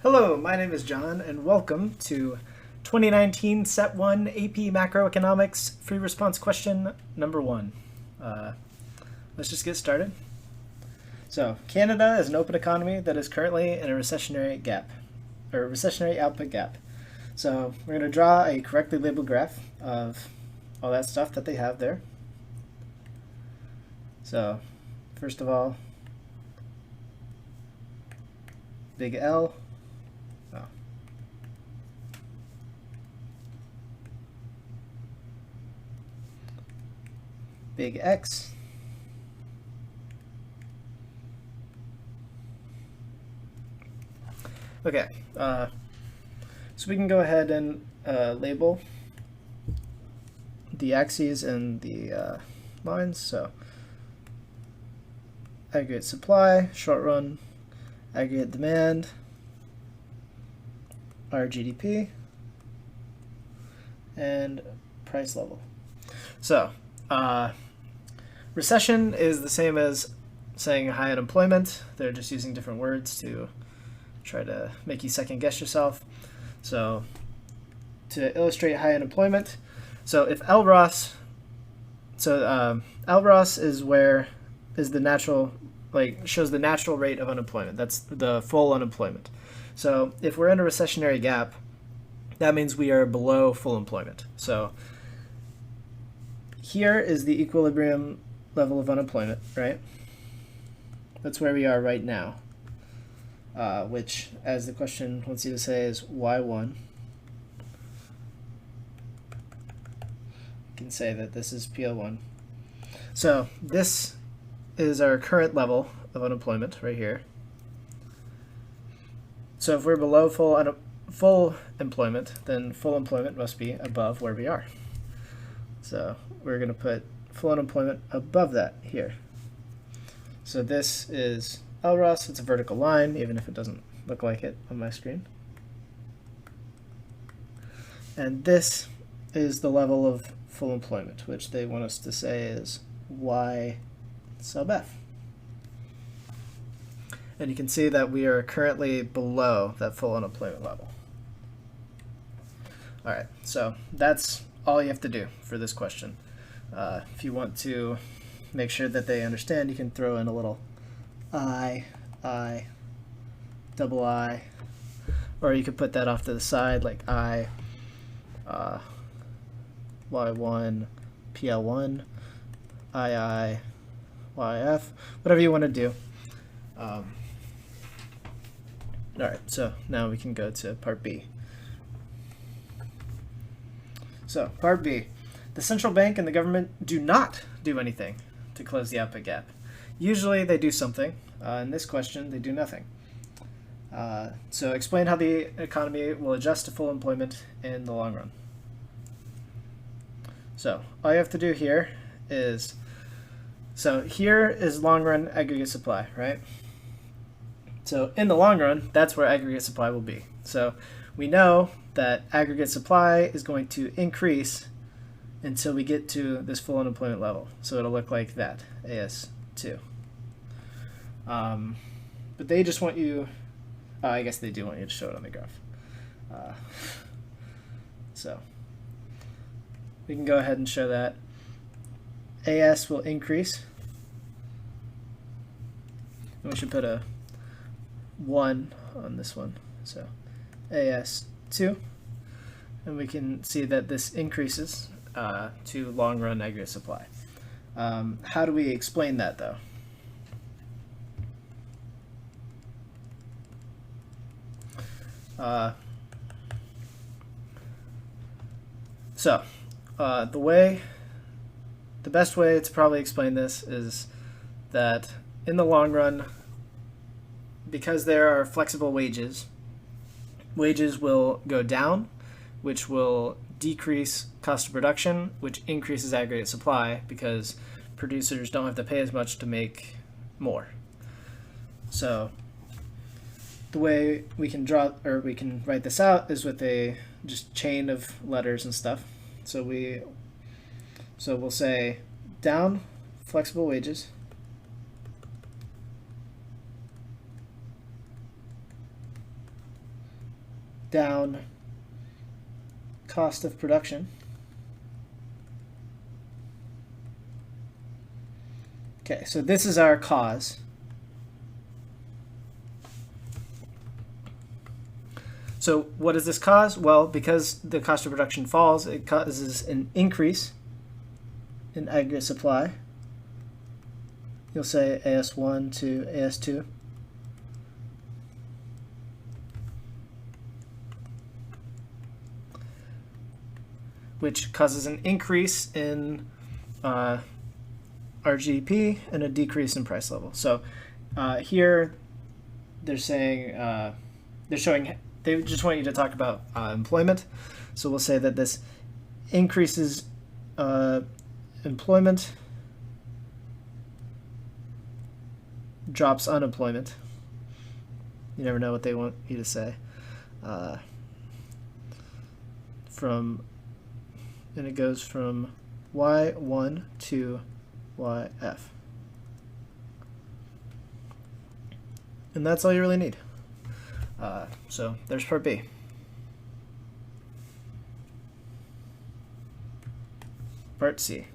Hello, my name is John, and welcome to 2019 Set 1 AP Macroeconomics Free Response Question number 1. Let's just get started. So, Canada is an open economy that is currently in a recessionary gap, or a recessionary output gap. So, we're going to draw a correctly labeled graph of all that stuff that they have there. So, first of all, big L. Big X. Okay, so we can go ahead and label the axes and the lines. So aggregate supply, short run, aggregate demand, our GDP, and price level. So recession is the same as saying high unemployment. They're just using different words to try to make you second guess yourself. So to illustrate high unemployment, so if LROS, LROS is the natural, shows the natural rate of unemployment. That's the full unemployment. So if we're in a recessionary gap, that means we are below full employment. So here is the equilibrium level of unemployment, right? That's where we are right now, which, as the question wants you to say, is Y1. You can say that this is PL1. So this is our current level of unemployment right here. So if we're below full employment, then full employment must be above where we are. So we're going to put full unemployment above that here. So this is LROS. It's a vertical line, even if it doesn't look like it on my screen. And this is the level of full employment, which they want us to say is Y sub F. And you can see that we are currently below that full unemployment level. All right, so that's all you have to do for this question. If you want to make sure that they understand, you can throw in a little I, double I, or you could put that off to the side like I, Y1, PL1, II, YF, whatever you want to do. All right, so now we can go to part B. So part B. The central bank and the government do not do anything to close the output gap. Usually they do something. In this question, they do nothing. So explain how the economy will adjust to full employment in the long run. So all you have to do here is, so here is long run aggregate supply, right? So in the long run, that's where aggregate supply will be. So we know that aggregate supply is going to increase until we get to this full unemployment level. So it'll look like that, AS2. But they just want you, I guess they do want you to show it on the graph. So we can go ahead and show that. AS will increase. And we should put a 1 on this one. So AS2. And we can see that this increases to long-run aggregate supply. How do we explain that, though? The best way to probably explain this is that in the long run, because there are flexible wages, wages will go down, which will decrease cost of production, which increases aggregate supply because producers don't have to pay as much to make more. So the way we can draw, or we can write this out, is with a just chain of letters and stuff. So we'll say down flexible wages, down cost of production. Okay, so this is our cause. So what does this cause? Well, because the cost of production falls, it causes an increase in aggregate supply. You'll say AS1 to AS2. Which causes an increase in our GDP and a decrease in price level. So here they're saying, they just want you to talk about employment. So we'll say that this increases employment, drops unemployment. You never know what they want you to say. And it goes from Y1 to YF. And that's all you really need. So there's part B. Part C.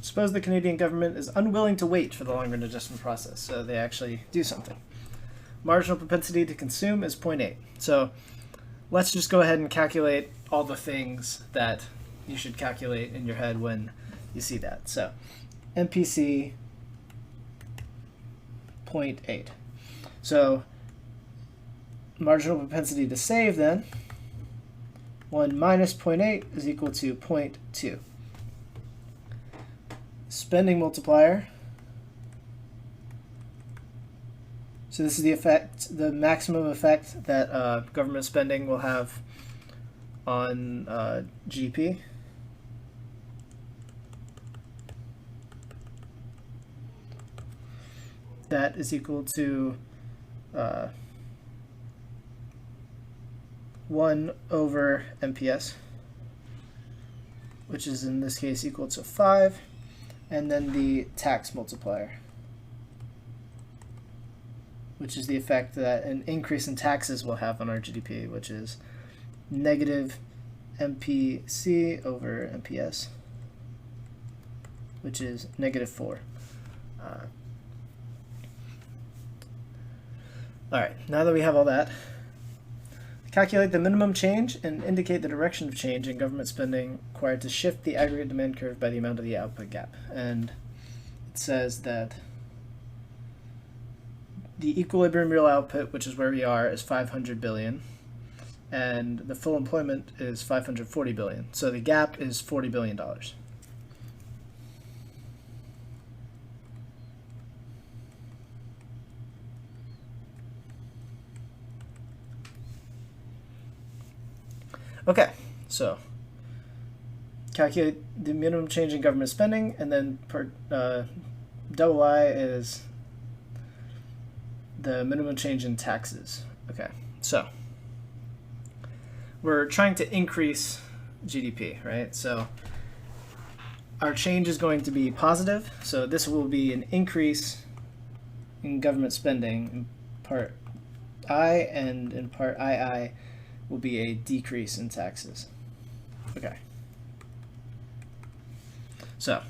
Suppose the Canadian government is unwilling to wait for the long-run adjustment process, so they actually do something. Marginal propensity to consume is 0.8. So let's just go ahead and calculate all the things that you should calculate in your head when you see that. So MPC 0.8. So marginal propensity to save then, 1 minus 0.8 is equal to 0.2. Spending multiplier. So this is the effect, the maximum effect that government spending will have on GDP. That is equal to 1 over MPS, which is in this case equal to 5, and then the tax multiplier, which is the effect that an increase in taxes will have on our GDP, which is negative MPC over MPS, which is negative 4. All right, now that we have all that, calculate the minimum change and indicate the direction of change in government spending required to shift the aggregate demand curve by the amount of the output gap. And it says that the equilibrium real output, which is where we are, is 500 billion, and the full employment is 540 billion. So the gap is $40 billion. Okay, so calculate the minimum change in government spending, and then double I is the minimum change in taxes. Okay, so we're trying to increase GDP, right? So our change is going to be positive, so this will be an increase in government spending in part I, and in part II will be a decrease in taxes. Okay. So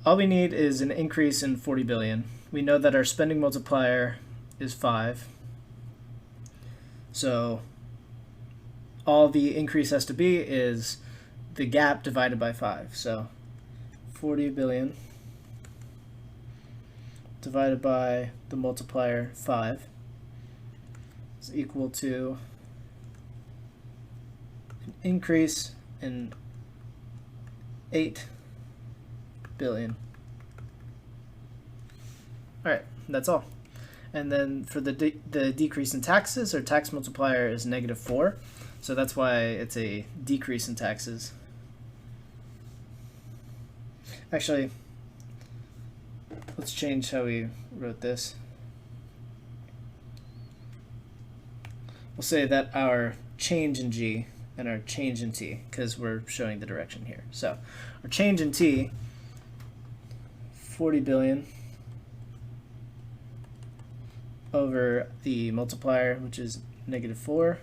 all we need is an increase in 40 billion. We know that our spending multiplier is 5. So all the increase has to be is the gap divided by 5. So 40 billion divided by the multiplier 5 is equal to an increase in 8 billion. All right, that's all. And then for the decrease in taxes, our tax multiplier is negative 4. So that's why it's a decrease in taxes. Actually, let's change how we wrote this. We'll say that our change in G and our change in T, because we're showing the direction here. So our change in T, 40 billion over the multiplier, which is -4,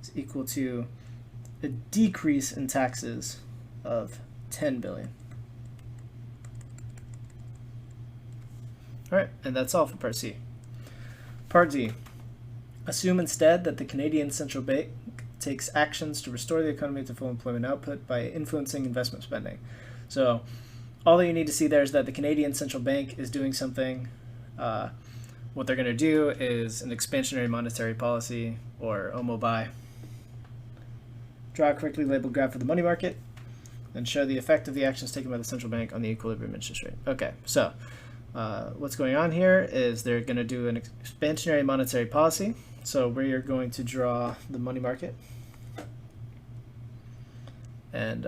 is equal to a decrease in taxes of 10 billion. All right, and that's all for Part C. Part D. Assume instead that the Canadian Central Bank takes actions to restore the economy to full employment output by influencing investment spending. So all that you need to see there is that the Canadian Central Bank is doing something. What they're going to do is an expansionary monetary policy, or OMO-BI. Draw a correctly labeled graph of the money market, and show the effect of the actions taken by the central bank on the equilibrium interest rate. Okay, so what's going on here is they're going to do an expansionary monetary policy. So we are going to draw the money market, and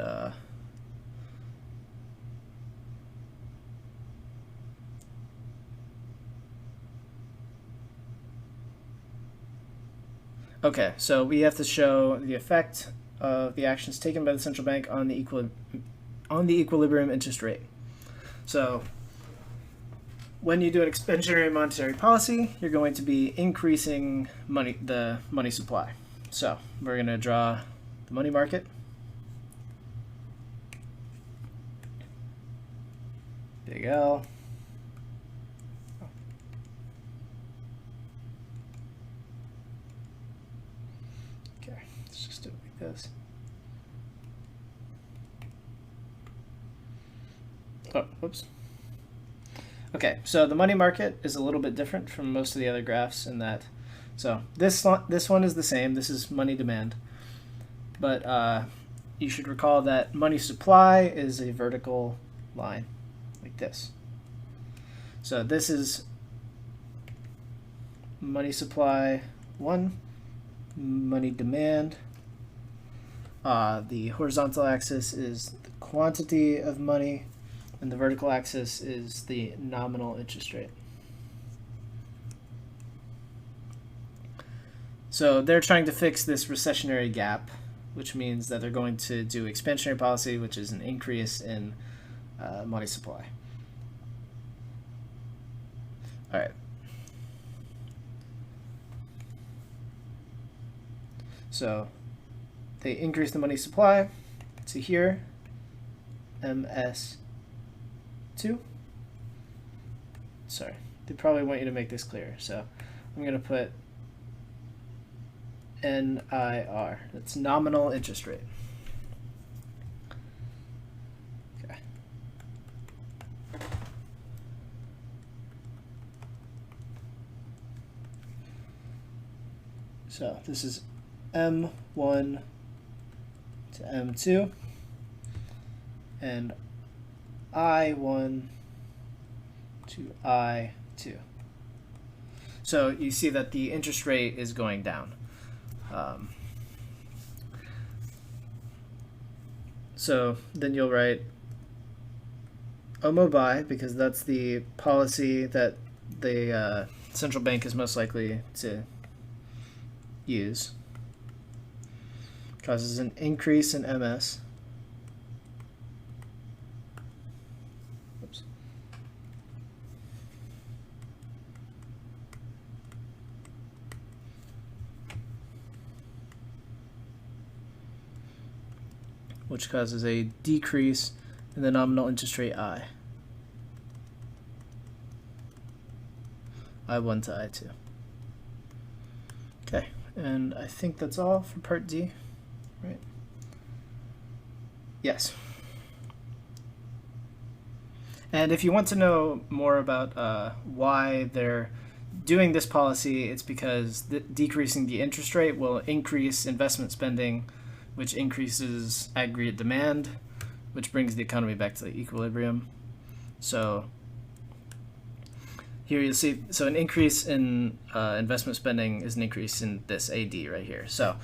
okay, so we have to show the effect of the actions taken by the central bank on the equilibrium interest rate. So when you do an expansionary monetary policy, you're going to be increasing the money supply. So we're going to draw the money market. Big L. Okay, let's just do it like this. Oh, whoops. Okay, so the money market is a little bit different from most of the other graphs in that, so this one is the same. This is money demand, but you should recall that money supply is a vertical line like this. So this is money supply 1, money demand. The horizontal axis is the quantity of money, and the vertical axis is the nominal interest rate. So they're trying to fix this recessionary gap, which means that they're going to do expansionary policy, which is an increase in money supply. All right. So they increase the money supply to here, MS2. Sorry, they probably want you to make this clearer. So I'm going to put NIR. That's nominal interest rate. Okay. So this is M1 to M2 and I1 to I2. So you see that the interest rate is going down. So then you'll write OMO-BI, because that's the policy that the central bank is most likely to use. Causes an increase in MS. Oops. Which causes a decrease in the nominal interest rate I. I1 to I2. Okay, and I think that's all for part D, right? Yes. And if you want to know more about why they're doing this policy, it's because decreasing the interest rate will increase investment spending, which increases aggregate demand, which brings the economy back to the equilibrium. So here you'll see, so an increase in investment spending is an increase in this AD right here. So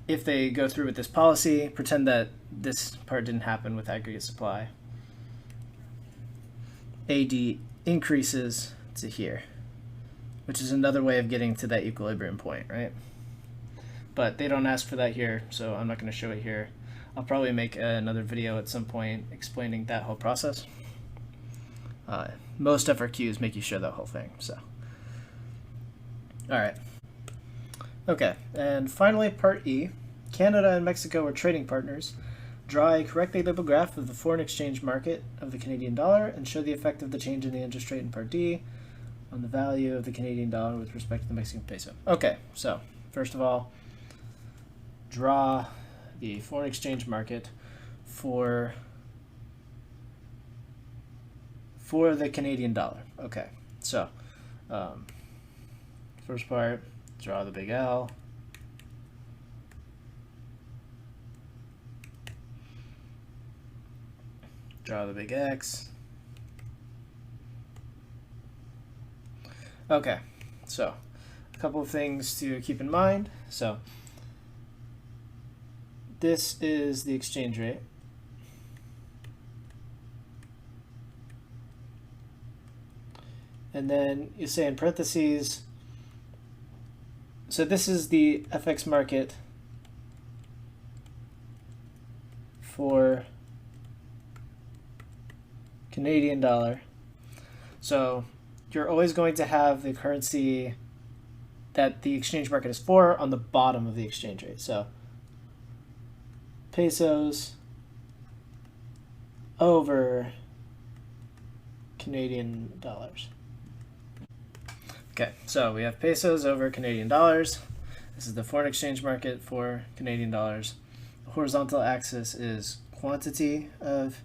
if they go through with this policy, pretend that this part didn't happen with aggregate supply. AD increases to here, which is another way of getting to that equilibrium point, right? But they don't ask for that here, so I'm not going to show it here. I'll probably make another video at some point explaining that whole process. Most FRQs make you show that whole thing. So All right. Okay, and finally, part E. Canada and Mexico are trading partners. Draw a correctly labeled graph of the foreign exchange market of the Canadian dollar and show the effect of the change in the interest rate in part D on the value of the Canadian dollar with respect to the Mexican peso. Okay, so first of all, draw the foreign exchange market for the Canadian dollar. Okay, so first part, draw the big L. Draw the big X. Okay, so a couple of things to keep in mind. So this is the exchange rate. And then you say in parentheses, so this is the FX market for Canadian dollar. So you're always going to have the currency that the exchange market is for on the bottom of the exchange rate. So pesos over Canadian dollars. Okay, so we have pesos over Canadian dollars. This is the foreign exchange market for Canadian dollars. The horizontal axis is quantity of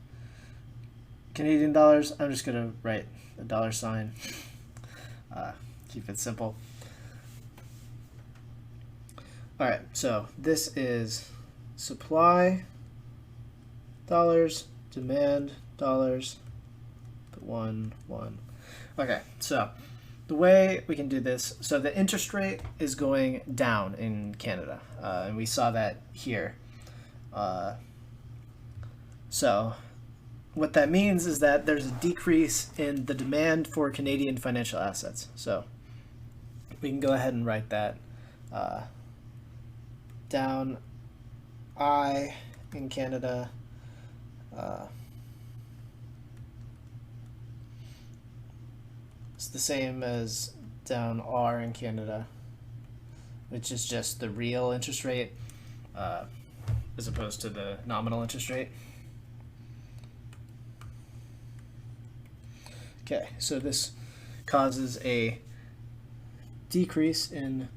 Canadian dollars. I'm just going to write a dollar sign. Keep it simple. All right, so this is supply dollars, demand dollars, 1, 1. Okay, so the way we can do this, so the interest rate is going down in Canada, and we saw that here. So what that means is that there's a decrease in the demand for Canadian financial assets. So we can go ahead and write that down. I in Canada it's the same as down R in Canada, which is just the real interest rate as opposed to the nominal interest rate. Okay, so this causes a decrease in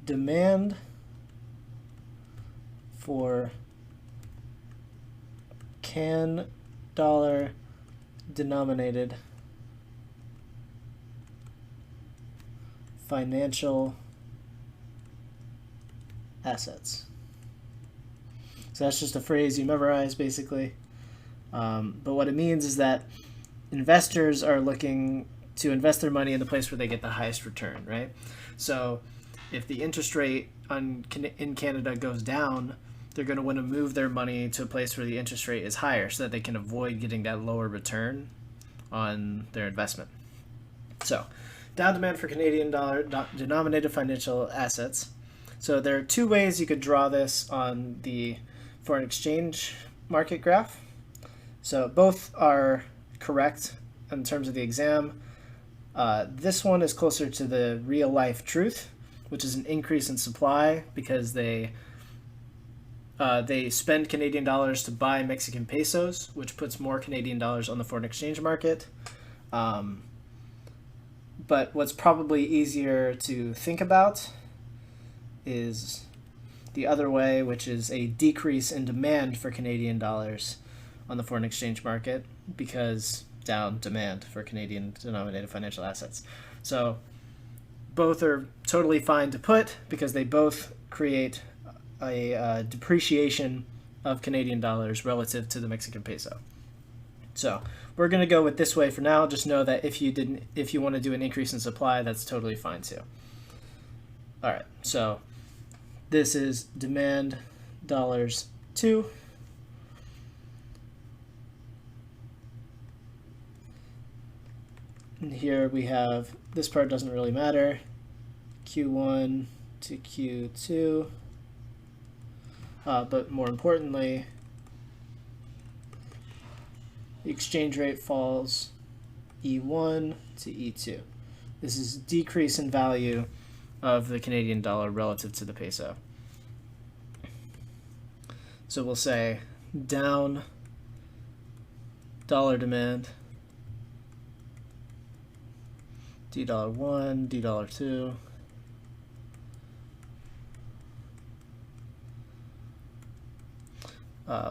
demand for CAN dollar denominated financial assets. So that's just a phrase you memorize basically. But what it means is that investors are looking to invest their money in the place where they get the highest return, right? So if the interest rate in Canada goes down, they're going to want to move their money to a place where the interest rate is higher so that they can avoid getting that lower return on their investment. So down demand for Canadian dollar denominated financial assets. So there are two ways you could draw this on the foreign exchange market graph. So both are correct in terms of the exam. This one is closer to the real life truth, which is an increase in supply because they spend Canadian dollars to buy Mexican pesos, which puts more Canadian dollars on the foreign exchange market. But what's probably easier to think about is the other way, which is a decrease in demand for Canadian dollars on the foreign exchange market because down demand for Canadian denominated financial assets. So both are totally fine to put because they both create a depreciation of Canadian dollars relative to the Mexican peso. So we're going to go with this way for now. Just know that if you want to do an increase in supply, that's totally fine too. All right, so this is demand dollars 2. And here we have, this part doesn't really matter, Q1 to Q2, but more importantly, the exchange rate falls E1 to E2. This is decrease in value of the Canadian dollar relative to the peso. So we'll say down dollar demand, $1, $2,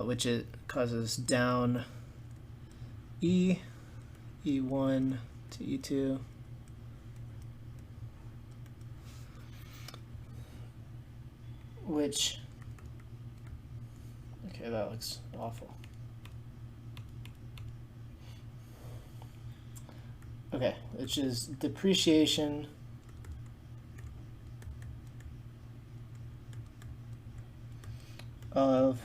which it causes down E1 to E2, which, okay, that looks awful. Okay, which is depreciation of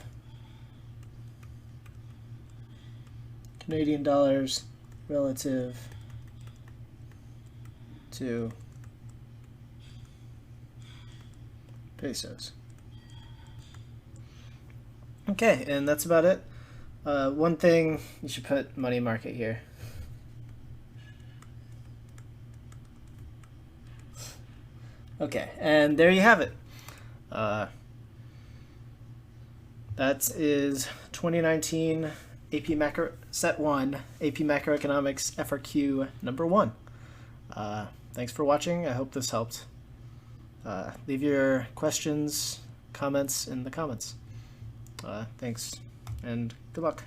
Canadian dollars relative to pesos. Okay, and that's about it. One thing, you should put money market here. Okay, and there you have it. That is 2019 AP Macro Set 1 AP Macroeconomics FRQ number 1. Thanks for watching. I hope this helped. Leave your questions, comments in the comments. Thanks, and good luck.